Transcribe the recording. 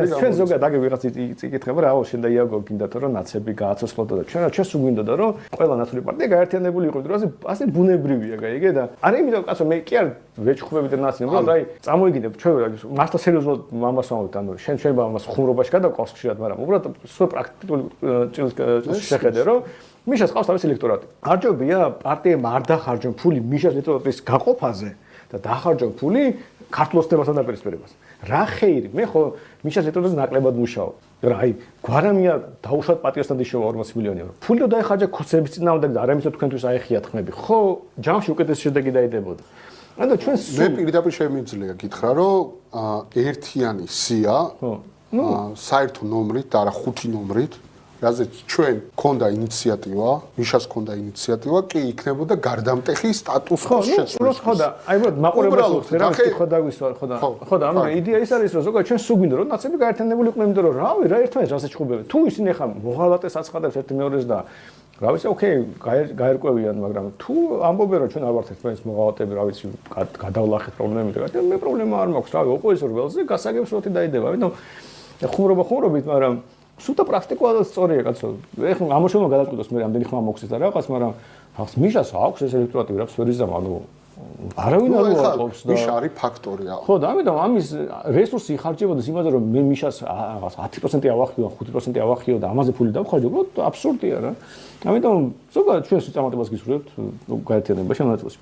ჩვენ ზოგადად აგე ვიღაც იკითხება რა შენ და იაგო გინდათ რომ ნაცები გააცოცხლოთ და ჩვენს უგვინდოდა რომ ყველა ნაცული პარტია გაერთიანებული იყო და ასე ბუნებრივია გაიგე და არა იმიტომ კაცო მე კი არ ვეჩხუბები და ნაცი უბრალოდ აი წამოიგინებ ჩვენ მართლა სერიოზულად ამას ვამბობთ ანუ შენ შეიძლება ამას ხუმრობაში გადავყავს ხშირად მაგრამ უბრალოდ სულ პრაქტიკული ჭრილს შეხედე რომ მიშას ყავს თავის ელექტორატი არჯობია პარტიამ არ დახარჯონ ფული მიშას ელექტორატის გაყოფაზე და დახარჯონ ფული ქართულ ოცნებასთან დაპირისპირებას რა ხეირი მე ხო მიშას ელექტორატს ნაკლებად მუშაობ რა აი გვარამია დაუშვათ პატიოსთან დიშოვა 40 მილიონი ევრო ფული და ეხარჯა ქუცების წინააღმდეგ და არამედ თქვენთვის აეხიათ ხმები ხო ჯამში უკეთესი შედეგი დაიდებოდა ანუ ჩვენ მე პირდაპირ შემიძლია გითხრა რომ ერთიანი სია საერთო ნომრით და არა ხუთი ნომრით რაზეც ჩვენ ქონდა ინიციატივა, მიშას ქონდა ინიციატივა, კი იქნებოდა გარდამტეხი სტატუს კოს შეცვლა. ხო და აი უბრალოდ მაყურებელს რა მეკითხვა დაგვისვა ხო და ანუ იდეა ის არის რომ ზოგადად ჩვენ სულ გვინდა რომ ნაცები გაერთიანებული იყვნენ იმიტომ რომ რავი რა ერთმანეთს რასაც ჭუბებენ. თუ ისინი ახლა მოღალატეს აცხადებს ერთი მეორეს და რა ვიცი ოკეი გაერკვევიან მაგრამ თუ ამბობენ რომ ჩვენ არ ვართ ერთმანეთის მოღალატები რა ვიცი გადავლახეთ პრობლემები და მე პრობლემა არ მაქვს რავი ოპოზიციურ ველზე გასაგებს როთი დაიდება. ამიტომ ხუმრობით მაგრამ სულთა პრაქტიკულად სწორია კაცო. ეხლა ამოშომა გადაწყვიტოს მე რამდენი ხმა მოხსის და რაღაც, მაგრამ ხალხს მიშას აქვს ეს ელექტორატი რაც ვერ იზამ, ანუ არავინ არ უარყოფს და მიშა არის ფაქტორია. ხო და ამიტომ ამის რესურსი იხარჯებოდეს იმაზე რომ მე მიშას რაღაც 10% ავახიო, 5% ავახიო და ამაზე ფული დავხარჯო, უბრალოდ აბსურდია რა. ამიტომ ზოგადად ჩვენ სიწამატებას გისურვებთ გაერთიანებაში ამ ნაწილში.